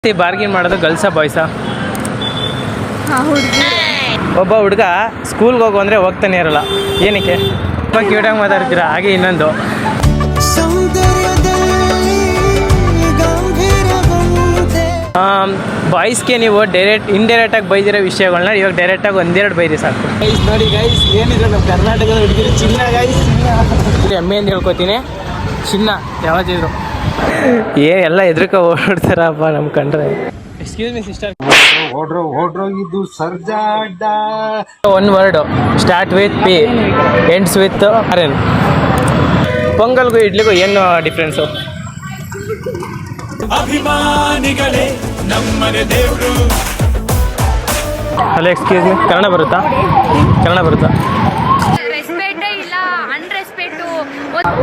Bargain ಮಾಡೋದು ಗರ್ಲ್ಸಾ ಬಾಯ್ಸಾ? ಒಬ್ಬ ಹುಡುಗ ಸ್ಕೂಲ್ಗೆ ಹೋಗು ಅಂದರೆ ಹೋಗ್ತಾನೆ ಇರಲ್ಲ, ಏನಕ್ಕೆ? ತುಂಬ ಕ್ಯೂಟಾಗಿ ಮಾತಾಡ್ತೀರಾ. ಹಾಗೆ ಇನ್ನೊಂದು, ಬಾಯ್ಸ್ಗೆ ನೀವು ಇಂಡೈರೆಕ್ಟಾಗಿ ಬೈದಿರೋ ವಿಷಯಗಳನ್ನ ಇವಾಗ ಡೈರೆಕ್ಟಾಗಿ ಒಂದೆರಡು ಬೈರಿ ಸಾಕು. ನೋಡಿ ಗೈಸ್, ಏನಿದೆ ನಮ್ಮ ಕರ್ನಾಟಕದ ಹುಡುಗಿರು ಚಿನ್ನ ಗೈಸ್, ಚಿನ್ನ ಹೆಮ್ಮೆಯಿಂದ ಹೇಳ್ಕೊತೀನಿ. ಚಿನ್ನ ಯಾವತ್ತಿದ್ರು ಎಲ್ಲ ಎದ್ರಕ ಓಡ್ತಾರಪ್ಪ ನಮ್ಮ ಕಂಡ್ರೆ. ಎಕ್ಸ್ಕ್ಯೂಸ್ ಮಿ ಸಿಸ್ಟರ್, ಇದು ಸರ್ಜಾಡ. One word start with P ends with RN. ಪೊಂಗಲ್ಗೂ ಇಡ್ಲಿಗೂ ಏನು ಡಿಫ್ರೆನ್ಸು? ಅಭಿಮಾನಿಗಳೇ ನಮ್ಮನೆ ದೇವರು. ಹಲೋ, ಎಕ್ಸ್ಕ್ಯೂಸ್ ಮಿ, ಕನ್ನಡ ಬರುತ್ತಾ?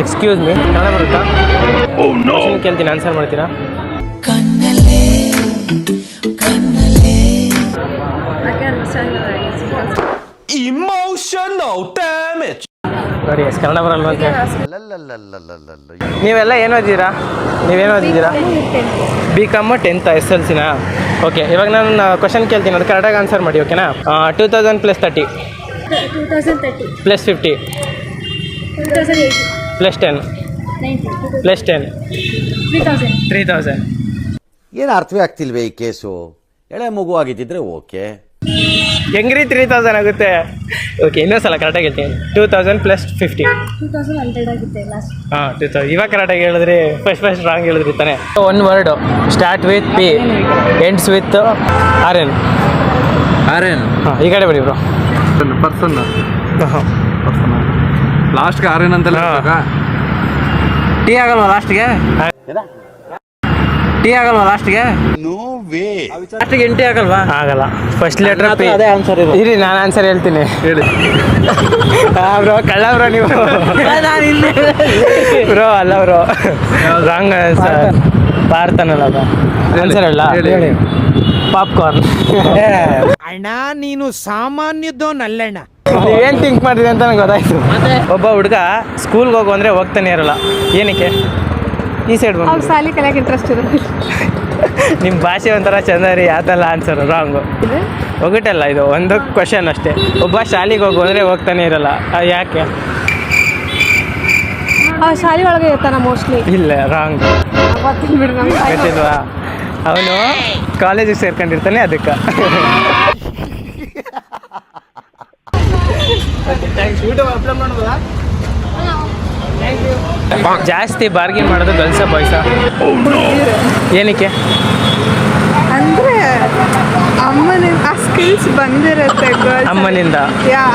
ಎಕ್ಸ್ಕ್ಯೂಸ್ ಮಿ, ಕನ್ನಡ ಬರುತ್ತಾ? ಕೇಳ್ತೀನಿ, ಆನ್ಸರ್ ಮಾಡ್ತೀರಾ? Emotional damage. ನೋಡಿ, ಕನ್ನಡ ಬರಲ್ವ ಅಂತ. ನೀವೆಲ್ಲ ಏನು ಓದಿದ್ದೀರಾ? BCom 10th SLCನಾ? ಓಕೆ, ಇವಾಗ ನಾನು ಕ್ವಶನ್ ಕೇಳ್ತೀನಿ, ಅದು ಕರೆಕ್ಟಾಗಿ ಆನ್ಸರ್ ಮಾಡಿ, ಓಕೆನಾ? 2000 + 30 + 50 + 10 + 10 3000. ಏನು ಅರ್ಥವೇ ಆಗ್ತಿಲ್ವೇ ಈ ಕೇಸು? ಎಳೆ ಮಗು ಆಗಿದ್ದಿದ್ರೆ ಓಕೆ, ಹೆಂಗ್ರಿ 3000 ಆಗುತ್ತೆ? ಓಕೆ, ಇನ್ನೊಂದ್ಸಲ ಕರೆಕ್ಟಾಗಿ ಹೇಳ್ತೀನಿ. 2000 + 50 ಹಾಂ 2000. ಇವಾಗ ಕರೆಕ್ಟಾಗಿ ಹೇಳಿದ್ರಿ, ಫಸ್ಟ್ ರಾಂಗ್ ಹೇಳಿದ್ರಿ ತಾನೆ. One word start with P ends with RN. ಹಾಂ, ಈ ಕಡೆ ಬಿಡಿ ಬ್ರೋ. ಪರ್ಸನ್ ಲಾಸ್ಟ್ಗೆ ಆರೇನ್ ಅಂತಲ್ಲ. ಟೀ ಆಗಲ್ವಾ ಲಾಸ್ಟ್ಗೆ? ಲಾಸ್ಟ್ಗೆ ಎಂಟಿ ಆಗಲ್ವಾ? ಆಗಲ್ಲ. First letter P. ಅದೇ ಆನ್ಸರ್ ಇರಿ, ನಾನು ಆನ್ಸರ್ ಹೇಳ್ತೀನಿ, ಹೇಳಿ. ಬ್ರೋ, ಕಳ್ಳ ಬ್ರೋ ನೀವು. ಬ್ರೋ ಅಲ್ಲ ಬ್ರೋ, ರಾಂಗ್ ಆನ್ಸರ್. ಪಾರ್ಥನಲ್ಲ ಆನ್ಸರ್ ಅಲ್ಲ, ಹೇಳಿ. ಪಾಪ್ಕಾರ್ನ್. ಅಣ್ಣ, ನೀನು ಸಾಮಾನ್ಯದೋನಲ್ಲಣ್ಣ. ನೀವೇನು ಥಿಂಕ್ ಮಾಡಿದ್ರಿ ಅಂತ ನಂಗೆ ಗೊತ್ತಾಯ್ತು. ಒಬ್ಬ ಹುಡುಗ ಸ್ಕೂಲ್ಗೆ ಹೋಗು ಅಂದರೆ ಹೋಗ್ತಾನೆ ಇರಲ್ಲ, ಏನಕ್ಕೆ? ಈ ಸೈಡ್ ಬಂದು ಸಾಲಿ ಕಲಿಯಕ್ಕೆ ಇಂಟ್ರೆಸ್ಟ್ ಇರುತ್ತೆ. ನಿಮ್ಮ ಭಾಷೆ ಒಂಥರ ಚಂದ ರೀ, ಯಾತಲ್ಲ ಆನ್ಸರು ರಾಂಗು. ಹೋಗಿಟ್ಟಲ್ಲ, ಇದು ಒಂದು ಕ್ವಶನ್ ಅಷ್ಟೇ. ಒಬ್ಬ ಶಾಲೆಗೆ ಹೋಗು ಅಂದರೆ ಹೋಗ್ತಾನೆ ಇರಲ್ಲ, ಯಾಕೆ? ಶಾಲೆ ಒಳಗೆ ಇರ್ತಾನ ಮೋಸ್ಟ್ಲಿ. ಇಲ್ಲ, ರಾಂಗ್. ಗೊತ್ತಿಲ್ವಾ? ಅವನು ಕಾಲೇಜಿಗೆ ಸೇರ್ಕೊಂಡಿರ್ತಾನೆ, ಅದಕ್ಕೆ. ಜಾಸ್ತಿ ಬಾರ್ಗಿನ್ ಮಾಡೋದು ಗರ್ಲ್ಸಾ ಬಾಯ್ಸಾ? ಏನಕ್ಕೆ? ಅಂದ್ರೆ ಅಮ್ಮನಿಂದ ಆ ಸ್ಕಿಲ್ಸ್ ಬಂದಿರುತ್ತೆ ಅಮ್ಮನಿಂದ.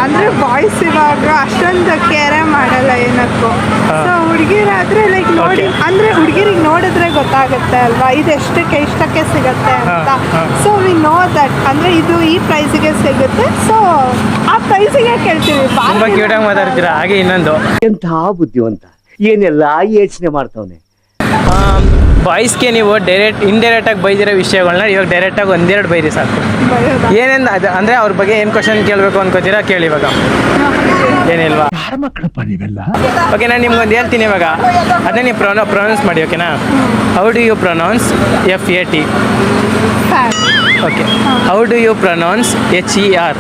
ಅಂದ್ರೆ ಬಾಯ್ಸ್ ಇವಾಗ ಅಷ್ಟೊಂದು ಕೇರೆ ಮಾಡಲ್ಲ ಏನಕ್ಕೂ. ಸೊ ಹುಡುಗಿರಾದ್ರೆ ಲೈಕ್ ನೋಡಿ, ಅಂದ್ರೆ ಹುಡುಗಿರಿಗೆ ನೋಡಿದ್ರೆ ಗೊತ್ತಾಗುತ್ತೆ ಅಲ್ವಾ, ಇದು ಇಷ್ಟಕ್ಕೆ ಸಿಗುತ್ತೆ ಅಂತ. ಸೊ ವಿ ನೋ ದಟ್, ಅಂದ್ರೆ ಇದು ಈ ಪ್ರೈಸಿಗೆ ಸಿಗುತ್ತೆ, ಸೊ ಆ ಪ್ರೈಸಿಗೆ ಕೇಳ್ತೀವಿ. ತುಂಬ ಕ್ಯೂಟಾಗಿ ಮಾತಾಡ್ತೀರಾ. ಹಾಗೆ ಇನ್ನೊಂದು, ಎಂಥ ಬುದ್ಧಿವಂತ, ಏನೆಲ್ಲ ಯೋಚನೆ ಮಾಡ್ತಾವನೆ. ಬಾಯ್ಸ್ಗೆ ನೀವು ಇಂಡೈರೆಕ್ಟಾಗಿ ಬೈದಿರೋ ವಿಷಯಗಳನ್ನ ಇವಾಗ ಡೈರೆಕ್ಟಾಗಿ ಒಂದೆರಡು ಬೈರಿ ಸಾಕು. ಏನೇನು ಅದು ಅಂದರೆ ಅವ್ರ ಬಗ್ಗೆ ಏನು ಕ್ವಶನ್ ಕೇಳಬೇಕು ಅನ್ಕೋತೀರಾ? ಕೇಳಿ ಇವಾಗ. ಏನಿಲ್ವಾ? ಓಕೆ, ನಾನು ನಿಮ್ಗೊಂದು ಹೇಳ್ತೀನಿ ಇವಾಗ, ಅದೇ ನೀವು ಪ್ರೊನೌನ್ಸ್ ಮಾಡಿ, ಓಕೆನಾ? How do you pronounce FAT? Okay, how do you pronounce HER?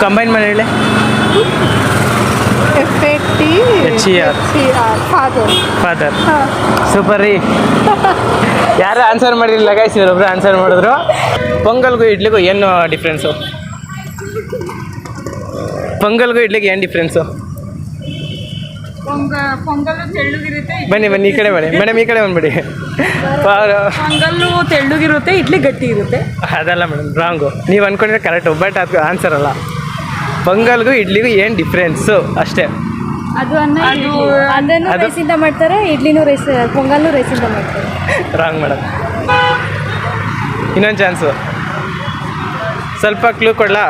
Combine ಮಾಡಿ ಹೇಳಿ. FAT HER. ಫಾದರ್. ಸೂಪರ್ ರೀ. ಯಾರು ಆನ್ಸರ್ ಮಾಡಿರಲಿಲ್ಲ ಗೈಸ್, ಇವರೊಬ್ರು ಆನ್ಸರ್ ಮಾಡಿದ್ರು. ಪೊಂಗಲ್ಗೂ ಇಡ್ಲಿಗೂ ಏನು ಡಿಫ್ರೆನ್ಸು? ಪೊಂಗಲ್ಗೂ ಇಡ್ಲಿಗೆ ಏನು ಡಿಫ್ರೆನ್ಸು? ಪೊಂಗಲ್ಲು ತೆಳ್ಳಗಿರುತ್ತೆ. ಬನ್ನಿ ಈ ಕಡೆ ಮಾಡಿ ಮೇಡಮ್, ಈ ಕಡೆ ಬಂದ್ಬಿಡಿ. ಪೊಂಗಲ್ಲು ತೆಳ್ಳಗಿರುತ್ತೆ, ಇಡ್ಲಿ ಗಟ್ಟಿ ಇರುತ್ತೆ. ಅದಲ್ಲ ಮೇಡಮ್, ರಾಂಗು. ನೀವು ಅಂದ್ಕೊಂಡಿದ್ರೆ ಕರೆಕ್ಟು, ಬಟ್ ಅದು ಆನ್ಸರ್ ಅಲ್ಲ. ಪೊಂಗಲ್ಗೂ ಇಡ್ಲಿಗೂ ಏನು ಡಿಫ್ರೆನ್ಸು ಅಷ್ಟೇ. ಅದನ್ನು ರೈಸಿಂದ ಮಾಡ್ತಾರೆ, ಇಡ್ಲಿನೂ ರೈಸ್, ಪೊಂಗಲ್ನು ರೈಸಿಂದ ಮಾಡ್ತಾರೆ. Wrong madam. ಇನ್ನೊಂದು ಚಾನ್ಸು, ಸ್ವಲ್ಪ ಕ್ಲೂ ಕೊಡ್ಲಾ?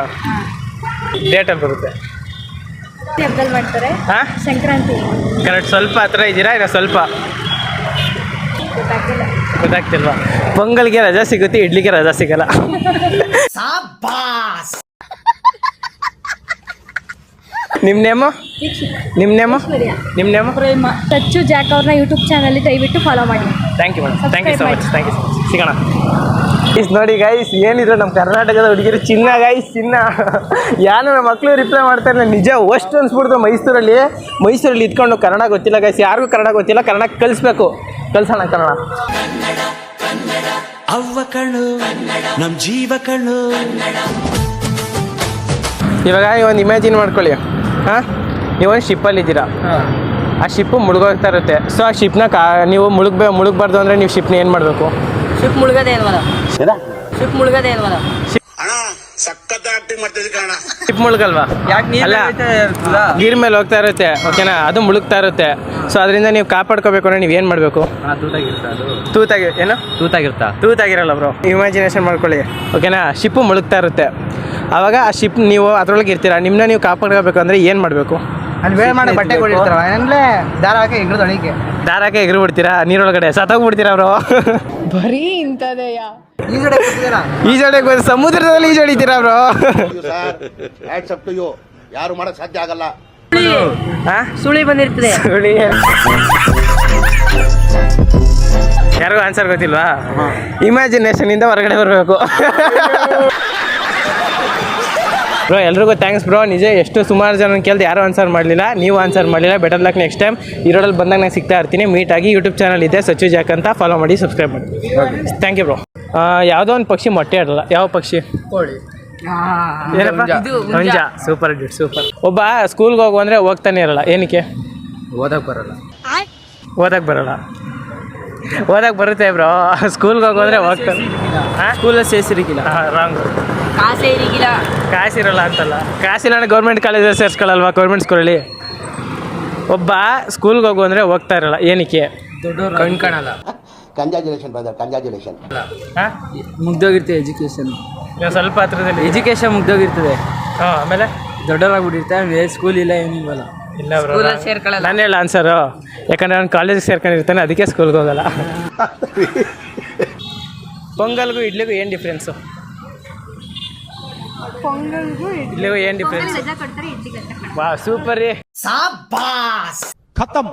ಡೇಟಲ್ಲಿ ಬರುತ್ತೆ. ಹಬ್ಬದಲ್ಲಿ ಮಾಡ್ತಾರೆ. ಹಾಂ, ಸಂಕ್ರಾಂತಿ. ಕರೆಕ್ಟ್. ಸ್ವಲ್ಪ ಹತ್ರ ಇದ್ದೀರಾ, ಇಲ್ಲ ಸ್ವಲ್ಪ ಗೊತ್ತಾಗ್ತಿಲ್ವಾ? ಪೊಂಗಲ್ಗೆ ರಜಾ ಸಿಗುತ್ತೆ, ಇಡ್ಲಿಗೆ ರಜಾ ಸಿಗಲ್ಲ. ನಿಮ್ಮ ನೇಮು ನಿಮ್ಮ ನೇಮು ನಿಮ್ಮ ನೇಮು ಪ್ರೇಮ ಸಚ್ಚು ಜಾಕ್ ಅವ್ರನ್ನ ಯೂಟ್ಯೂಬ್ ಚಾನಲ್ ದಯವಿಟ್ಟು ಫಾಲೋ ಮಾಡಿ. Thank you madam, thank you so much, thank you so much. ಸಿಗೋಣ. ಇಸ್ ನೋಡಿ ಗೈಸ್, ಏನಿದ್ರು ನಮ್ಮ ಕರ್ನಾಟಕದ ಹುಡುಗಿರು ಚಿನ್ನ ಗೈಸ್, ಚಿನ್ನ. ಯಾರು ನಮ್ಮ ಮಕ್ಕಳು ರಿಪ್ಲೈ ಮಾಡ್ತಾರೆ, ನಿಜ ಅಷ್ಟು ಅನ್ಸ್ಬಿಡ್ತು. ಮೈಸೂರಲ್ಲಿ ಇದ್ಕೊಂಡು ಕನ್ನಡ ಗೊತ್ತಿಲ್ಲ ಗೈಸ್, ಯಾರಿಗೂ ಕನ್ನಡ ಗೊತ್ತಿಲ್ಲ. ಕನ್ನಡ ಕಲಿಸ್ಬೇಕು, ಕಲ್ಸೋಣ ಕನ್ನಡ. ಅವ್ವ ಕಣ್ಣು ನಮ್ ಜೀವ ಕಣ್ಣು. ಇವಾಗ ಒಂದು ಇಮ್ಯಾಜಿನ್ ಮಾಡ್ಕೊಳ್ಳಿ, ಹಾಂ, ನೀವೊಂದು ಶಿಪ್ಪಲ್ಲಿ ಇದ್ದೀರಾ, ಆ ಶಿಪ್ಪು ಮುಳುಗೋಗ್ತಾ ಇರುತ್ತೆ. ಸೊ ಆ ಶಿಪ್ನ ನೀವು ಮುಳುಗಬಾರ್ದು ಅಂದರೆ ನೀವು ಶಿಪ್ನ ಏನು ಮಾಡಬೇಕು? ಶಿಪ್ ಮುಳುಗದೆ ಅಲ್ವಲ್ಲ, ಶಿಪ್ ಮುಳುಗದೆ ಅಲ್ವಲ್ಲ. ಶಿಪ್ ಮುಳುಗಲ್ವಾ? ಅಲ್ಲ, ನೀರ್ ಮೇಲೆ ಹೋಗ್ತಾ ಇರುತ್ತೆ, ಓಕೆನಾ, ಅದು ಮುಳುಗ್ತಾ ಇರುತ್ತೆ. ಸೊ ಅದರಿಂದ ನೀವು ಕಾಪಾಡ್ಕೋಬೇಕು ಅಂದ್ರೆ ನೀವು ಏನು ಮಾಡಬೇಕು? ತೂತಾಗಿರಲ್ಲ ಬ್ರೋ, ಇಮ್ಯಾಜಿನೇಷನ್ ಮಾಡ್ಕೊಳ್ಳಿ, ಓಕೆನಾ. ಶಿಪ್ಪು ಮುಳುಗ್ತಾ ಇರುತ್ತೆ, ಆವಾಗ ಆ ಶಿಪ್ ನೀವು ಅದರೊಳಗೆ ಇರ್ತೀರಾ, ನಿಮ್ಮನ್ನ ನೀವು ಕಾಪಾಡ್ಕೋಬೇಕು ಅಂದರೆ ಏನು ಮಾಡಬೇಕು? ಬಟ್ಟೆ ದಾರ ಹಾಕಿ ಎಗರು ಬಿಡ್ತೀರಾ ನೀರೊಳಗಡೆ, ಸತ್ತೋಗ್ಬಿಡ್ತೀರಾ ಅವರು. ಬರೀ ಇಂಥದೆಯಾ? ಈಜಾಡಕ್ಕೆ ಬಂದು ಸಮುದ್ರದಲ್ಲಿ ಈಜಾಡಿತೀರಾ ಅವರು. ಯಾರು ಮಾಡಕ್ ಸಾಧ್ಯ ಆಗಲ್ಲ. ಸುಳಿ ಬಂದಿರ್ತದೆ. ಯಾರಿಗೂ ಆನ್ಸರ್ ಗೊತ್ತಿಲ್ವಾ? ಇಮ್ಯಾಜಿನೇಷನ್ ಇಂದ ಹೊರಗಡೆ ಬರಬೇಕು. ಬ್ರೋ ಎಲ್ರಿಗೂ ಥ್ಯಾಂಕ್ಸ್ ಬ್ರೋ. ನಿಜ ಎಷ್ಟು ಸುಮಾರು ಜನ ಕೇಳಿದೆ, ಯಾರೂ ಆನ್ಸರ್ ಮಾಡಲಿಲ್ಲ, ನೀವು ಆನ್ಸರ್ ಮಾಡಲಿಲ್ಲ. Better luck next time. ಈ ರೋಡಲ್ಲಿ ಬಂದಾಗ ನಾನು ಸಿಗ್ತಾ ಇರ್ತೀನಿ, ಮೀಟ್ ಆಗಿ. ಯೂಟ್ಯೂಬ್ ಚಾನಲ್ ಇದೆ ಸಚ್ಚು ಜಾಕ್ ಅಂತ, ಫಾಲೋ ಮಾಡಿ, ಸಬ್ಸ್ಕ್ರೈಬ್ ಮಾಡಿ. Thank you bro. ಯಾವುದೋ ಒಂದು ಪಕ್ಷಿ ಮೊಟ್ಟೆ ಇಡಲ್ಲ, ಯಾವ ಪಕ್ಷಿ? ಕೋಳಿ. ಹುಂಜ. ಸೂಪರ್ ಡಿಟ್, ಸೂಪರ್. ಒಬ್ಬ ಸ್ಕೂಲ್ಗೆ ಹೋಗು ಅಂದರೆ ಹೋಗ್ತಾನೆ ಇರಲ್ಲ, ಏನಕ್ಕೆ? ಓದಕ್ಕೆ ಬರುತ್ತೆ ಬ್ರೋ. ಸ್ಕೂಲ್ಗೆ ಹೋಗು ಅಂದರೆ ಹೋಗ್ತಾನೆ. ಸ್ಕೂಲಲ್ಲಿ ಸೇರಿಸಿರಿಗಿಲ್ಲ. ರಾಂಗ್. ಕಾಸಿರಲ್ಲ ಅಂತಲ್ಲ, ಕಾಸಿಲ್ಲ ಅಂದರೆ ಗೌರ್ಮೆಂಟ್ ಕಾಲೇಜಲ್ಲಿ ಸೇರಿಸ್ಕೊಳ್ಳಲ್ವಾ? ಗೌರ್ಮೆಂಟ್ ಸ್ಕೂಲಲ್ಲಿ ಒಬ್ಬ ಸ್ಕೂಲ್ಗೆ ಹೋಗು ಅಂದರೆ ಹೋಗ್ತಾ ಇರಲ್ಲ, ಏನಕ್ಕೆ? ಕಣ್ಕಾಣಲ್ಲ. Congratulation brother, congratulation. ಮುಗ್ದೋಗಿರ್ತದೆ ಎಜುಕೇಶನ್. ಸ್ವಲ್ಪ ಹತ್ರದಲ್ಲಿ ಎಜುಕೇಶನ್ ಮುಗ್ದೋಗಿರ್ತದೆ. ಹಾಂ, ಆಮೇಲೆ ದೊಡ್ಡವರಾಗ್ಬಿಟ್ಟಿರ್ತಾರೆ, ಸ್ಕೂಲ್ ಇಲ್ಲ, ಏನಿಲ್ವಲ್ಲ. ಇಲ್ಲ ಬ್ರೋ, ನಾನು ಹೇಳ ಆನ್ಸರು. ಯಾಕಂದರೆ ನಾನು ಕಾಲೇಜಿಗೆ ಸೇರ್ಕೊಂಡಿರ್ತಾನೆ, ಅದಕ್ಕೆ ಸ್ಕೂಲ್ಗೆ ಹೋಗಲ್ಲ. ಪೊಂಗಲ್ಗೂ ಇಡ್ಲಿಗೂ ಏನು ಡಿಫ್ರೆನ್ಸು? ಇಡ್ಲಿಗೂ ಏನು ಡಿಫ್ರೆನ್ಸ್? ವಾ, ಸೂಪರ್ ರೀ. ಖತಮ್.